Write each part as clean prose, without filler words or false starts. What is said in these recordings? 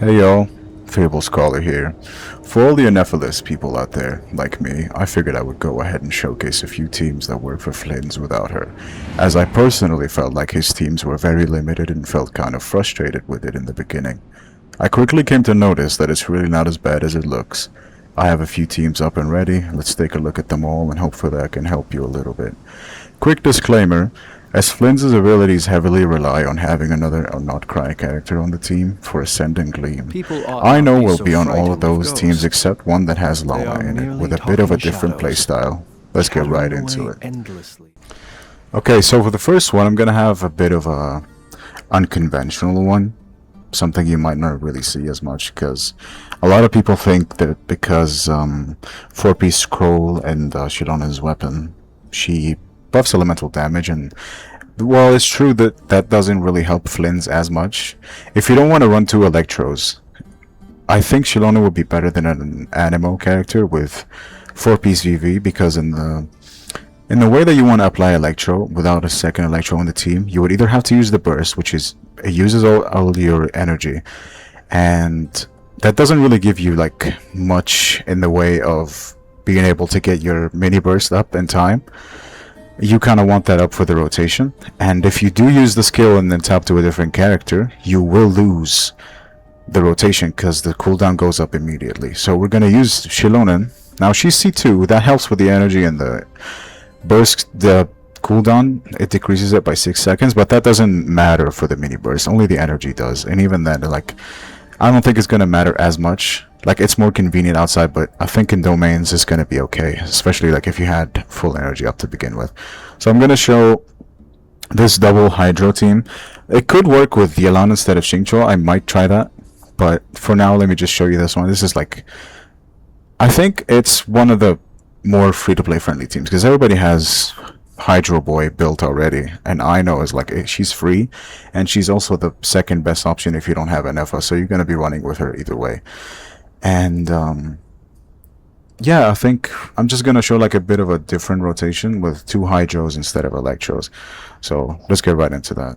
Hey y'all, Fable Scholar here. For all the Ineffa people out there, like me, I figured I would go ahead and showcase a few teams that work for Flins without her, as I personally felt like his teams were very limited and felt kind of frustrated with it in the beginning. I quickly came to notice that it's really not as bad as it looks. I have a few teams up and ready, let's take a look at them all and hopefully I can help you a little bit. Quick disclaimer, as Flynn's abilities heavily rely on having another not cry character on the team for Ascend and Gleam, I know we'll be on all of those teams except one that has Lama in it, with a bit of a different playstyle. Let's get right into it. Okay, so for the first one, I'm gonna have a bit of a unconventional one. Something you might not really see as much, because a lot of people think that because 4-piece scroll and Shidona's weapon, she buffs elemental damage, and well, it's true that that doesn't really help Flins as much. If you don't want to run two Electros, I think Shilona would be better than an Animo character with 4-piece VV, because in the way that you want to apply Electro without a second Electro on the team, you would either have to use the burst, which is it uses all your energy, and that doesn't really give you like much in the way of being able to get your mini burst up in time. You kind of want that up for the rotation, and if you do use the skill and then tap to a different character, you will lose the rotation because the cooldown goes up immediately. So we're going to use Shilonen. Now she's C2, that helps with the energy and the burst. The cooldown, it decreases it by 6 seconds, but that doesn't matter for the mini burst, only the energy does. And even then, like, I don't think it's going to matter as much. Like, it's more convenient outside, but I think in domains it's going to be okay, especially like if you had full energy up to begin with. So I'm going to show this double Hydro team. It could work with Yelan instead of Xingqiu. I might try that, but for now let me just show you this one. This is like, I think it's one of the more free-to-play friendly teams, because everybody has Hydro Boy built already, and I know is like, she's free, and she's also the second best option if you don't have Ineffa, so you're going to be running with her either way. And yeah, I think I'm just gonna show like a bit of a different rotation with two Hydros instead of Electros. So let's get right into that.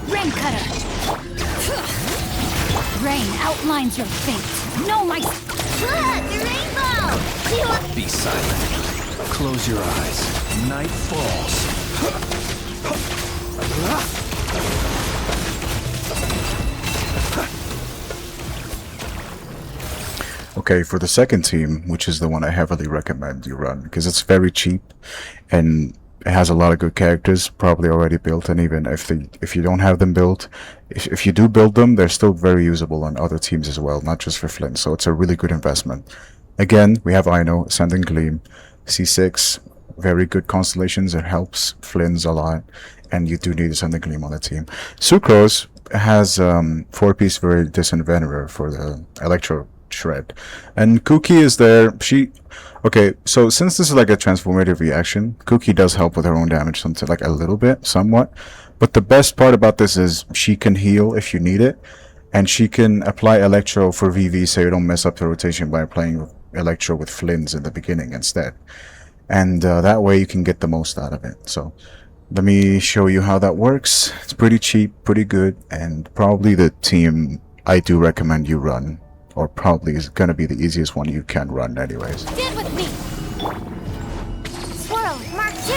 Rain Cutter! Rain outlines your fate. No, my... Look! Rainbow! Be silent. Close your eyes. Night falls. Okay, for the second team, which is the one I heavily recommend you run, because it's very cheap and it has a lot of good characters probably already built, and even if you don't have them built, if you do build them, they're still very usable on other teams as well, not just for Flint, so it's a really good investment. Again, we have Aino, Ascend and Gleam, C6, very good constellations, it helps Flins a lot, and you do need Ascend and Gleam on the team. Sucrose has 4-piece very decent Venerer for the Electro Shred, and Cookie is there. Okay, so since this is like a transformative reaction, Cookie does help with her own damage, something like a little bit, somewhat. But the best part about this is she can heal if you need it, and she can apply Electro for VV so you don't mess up the rotation by playing Electro with Flins in the beginning instead. And that way you can get the most out of it. So let me show you how that works. It's pretty cheap, pretty good, and probably the team I do recommend you run, or probably is going to be the easiest one you can run anyways. Stand with me! Swirl, Mark 2!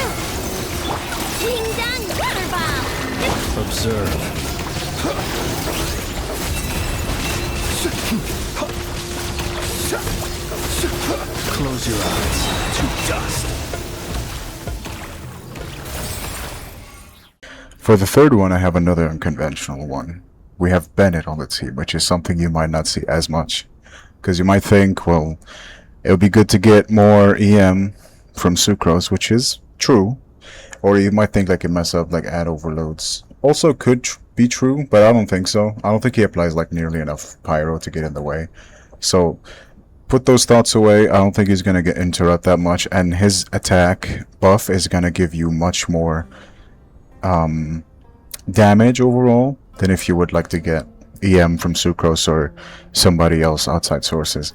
King Dun, Water Bomb! Observe. Close your eyes to dust. For the third one, I have another unconventional one. We have Bennett on the team, which is something you might not see as much, because you might think, well, it would be good to get more EM from Sucrose, which is true, or you might think like it mess up like ad overloads. Also could be true, but I don't think so. I don't think he applies like nearly enough pyro to get in the way. So put those thoughts away. I don't think he's gonna get interrupt that much, and his attack buff is gonna give you much more damage overall than if you would like to get EM from Sucrose or somebody else outside sources.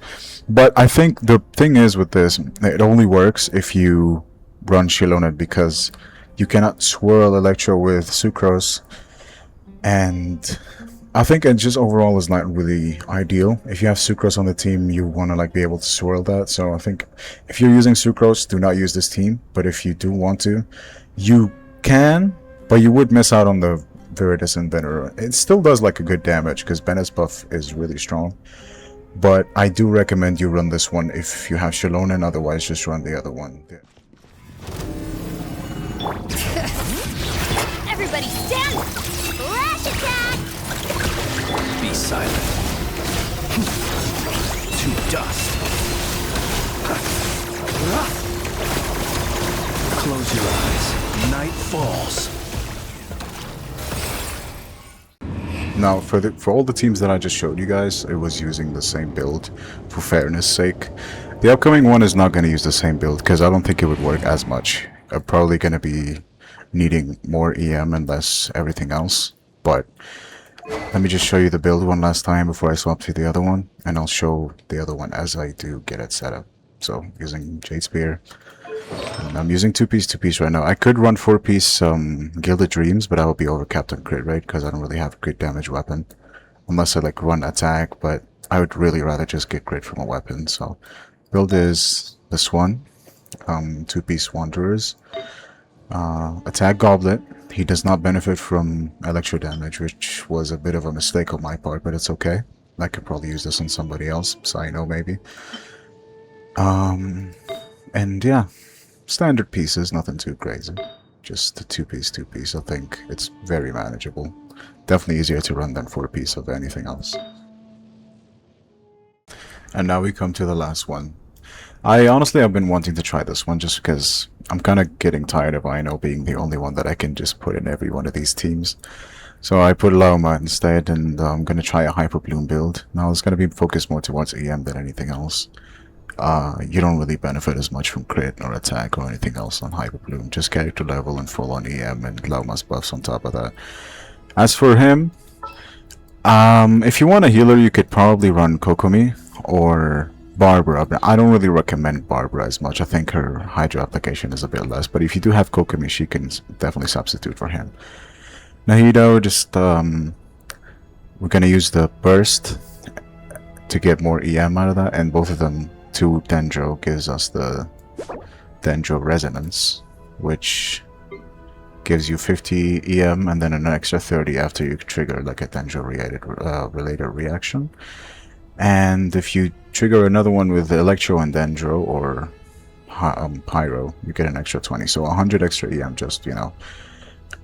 But I think the thing is with this, it only works if you run Shilonet, because you cannot swirl Electro with Sucrose, and I think it just overall is not really ideal. If you have Sucrose on the team, you want to like be able to swirl that. So I think if you're using Sucrose, do not use this team. But if you do want to, you can, but you would miss out on the Viridescent Venerer. It still does like a good damage because Bennett's buff is really strong. But I do recommend you run this one if you have Shilonen, otherwise just run the other one. Everybody stand! Flash attack! Be silent. To dust. Close your eyes. Night falls. Now, for all the teams that I just showed you guys, it was using the same build for fairness sake. The upcoming one is not going to use the same build because I don't think it would work as much. I'm probably going to be needing more EM and less everything else. But let me just show you the build one last time before I swap to the other one, and I'll show the other one as I do get it set up. So, using Jade Spear. And I'm using 2-piece right now. I could run 4-piece Gilded Dreams, but I would be overcapped on crit rate because I don't really have a crit damage weapon. Unless I like run attack, but I would really rather just get crit from a weapon. So build is this one. 2-piece Wanderers. Attack Goblet. He does not benefit from electro damage, which was a bit of a mistake on my part, but it's okay. I could probably use this on somebody else, so I know maybe. And yeah. Standard pieces, nothing too crazy. Just a 2-piece. I think it's very manageable. Definitely easier to run than 4-piece of anything else. And now we come to the last one. Honestly, I've been wanting to try this one just because I'm kind of getting tired of Ino being the only one that I can just put in every one of these teams. So I put Lauma instead, and I'm going to try a Hyper Bloom build. Now it's going to be focused more towards EM than anything else. You don't really benefit as much from crit or attack or anything else on Hyper Bloom. Just character level and full on EM and Lauma's buffs on top of that. As for him, if you want a healer, you could probably run Kokomi or Barbara. But I don't really recommend Barbara as much. I think her Hydra application is a bit less. But if you do have Kokomi, she can definitely substitute for him. Nahido, just we're gonna use the burst to get more EM out of that, and both of them. 2 Dendro gives us the Dendro Resonance, which gives you 50 EM and then an extra 30 after you trigger like a Dendro related reaction. And if you trigger another one with Electro and Dendro or Pyro, you get an extra 20. So 100 extra EM just, you know,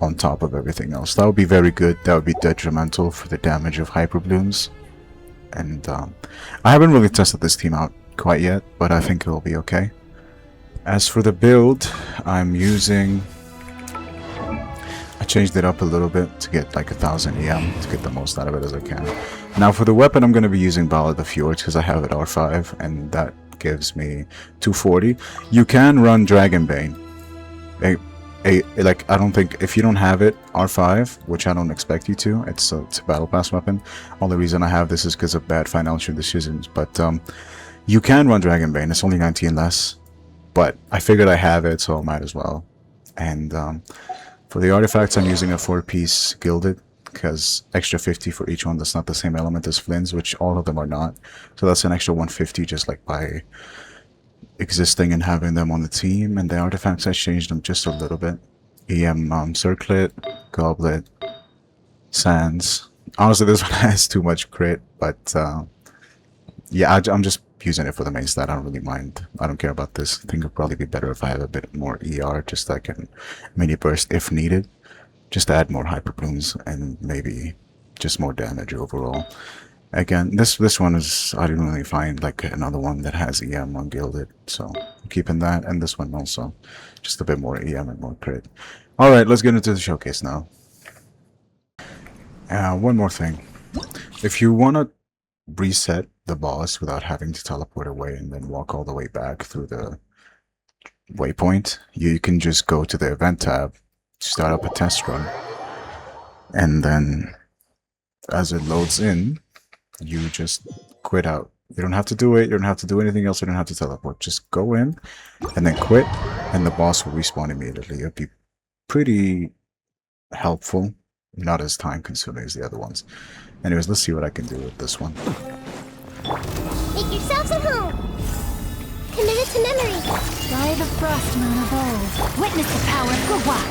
on top of everything else. That would be very good. That would be detrimental for the damage of Hyper Blooms. And I haven't really tested this team out quite yet, but I think it'll be okay. As for the build, I'm using... I changed it up a little bit to get like 1000 EM to get the most out of it as I can. Now for the weapon, I'm going to be using Ballad of Fjords because I have it R5 and that gives me 240. You can run Dragonbane. Like, I don't think, if you don't have it, R5, which I don't expect you to, it's a battle pass weapon. Only reason I have this is because of bad financial decisions, but you can run Dragonbane, it's only 19 less, but I figured I have it, so I might as well. And for the artifacts, I'm using a 4-piece Gilded, because extra 50 for each one, that's not the same element as Flins, which all of them are not. So that's an extra 150 just like by existing and having them on the team. And the artifacts, I changed them just a little bit. EM Circlet, Goblet, Sands. Honestly, this one has too much crit, but yeah, I'm just using it for the main stat. I don't really mind. I don't care about this. I think it'd probably be better if I have a bit more ER, just like a mini burst if needed. Just to add more Hyper Blooms and maybe just more damage overall. Again, this one is, I didn't really find like another one that has EM on Gilded, so I'm keeping that, and this one also. Just a bit more EM and more crit. Alright, let's get into the showcase now. One more thing. If you want to reset the boss without having to teleport away and then walk all the way back through the waypoint, you can just go to the event tab, start up a test run, and then as it loads in, you just quit out. You don't have to do it, you don't have to do anything else, you don't have to teleport. Just go in and then quit, and the boss will respawn immediately. It'll be pretty helpful, not as time consuming as the other ones. Anyways, let's see what I can do with this one. Make yourselves at home. Commit it to memory. By the frost moon of old, witness the power of Gawai.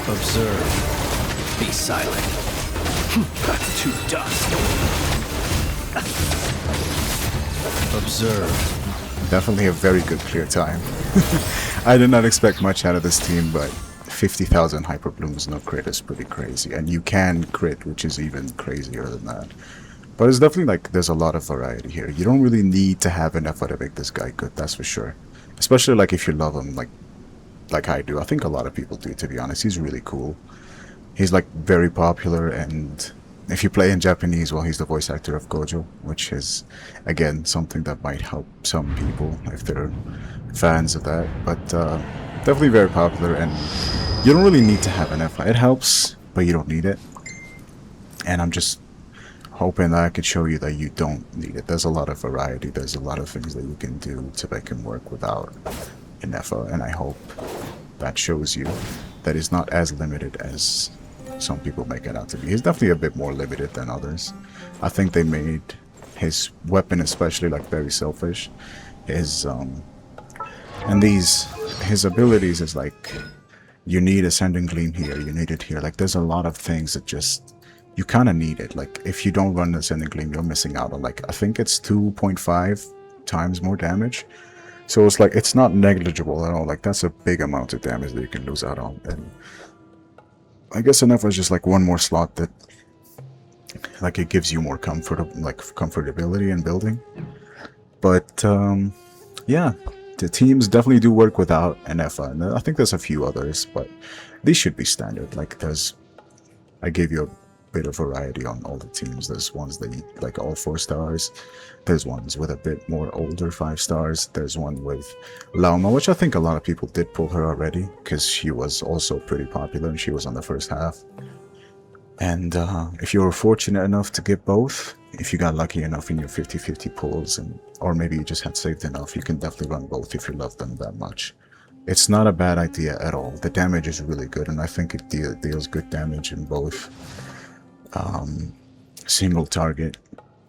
Observe. Be silent. To dust. Observe. Definitely a very good clear time. I did not expect much out of this team, but 50,000 hyper blooms no crit is pretty crazy, and you can crit, which is even crazier than that. But it's definitely like there's a lot of variety here. You don't really need to have an effort to make this guy good, that's for sure. Especially like if you love him like I do. I think a lot of people do, to be honest. He's really cool. He's like very popular, and if you play in Japanese, well, he's the voice actor of Gojo, which is again something that might help some people if they're fans of that. But definitely very popular, and you don't really need to have an Ineffa. It helps, but you don't need it. And I'm just hoping that I could show you that you don't need it. There's a lot of variety. There's a lot of things that you can do to make him work without an Ineffa, and I hope that shows you that he's not as limited as some people make it out to be. He's definitely a bit more limited than others. I think they made his weapon especially like very selfish. His his abilities is like, you need Ascending Gleam here, you need it here. Like there's a lot of things that just, you kind of need it. Like if you don't run Ascending Gleam, you're missing out on like, I think it's 2.5 times more damage. So it's like, it's not negligible at all. Like that's a big amount of damage that you can lose out on. And I guess Ineffa is just like one more slot that, like, it gives you more comfortability in building. But yeah, the teams definitely do work without Ineffa, and I think there's a few others, but these should be standard. Like I gave you a bit of variety on all the teams. There's ones that eat like all 4 stars. There's ones with a bit more older 5 stars. There's one with Lauma, which I think a lot of people did pull her already because she was also pretty popular and she was on the first half. And if you were fortunate enough to get both, if you got lucky enough in your 50-50 pulls, or maybe you just had saved enough, you can definitely run both if you love them that much. It's not a bad idea at all. The damage is really good, and I think it deals good damage in both single target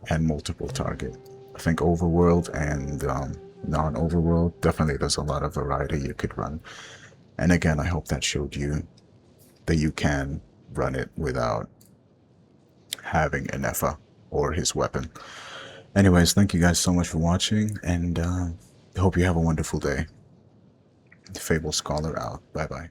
and multiple target. I think overworld and non-overworld, definitely there's a lot of variety you could run. And again, I hope that showed you that you can run it without having Ineffa or his weapon. Anyways, thank you guys so much for watching, and hope you have a wonderful day. Fable Scholar out. Bye bye.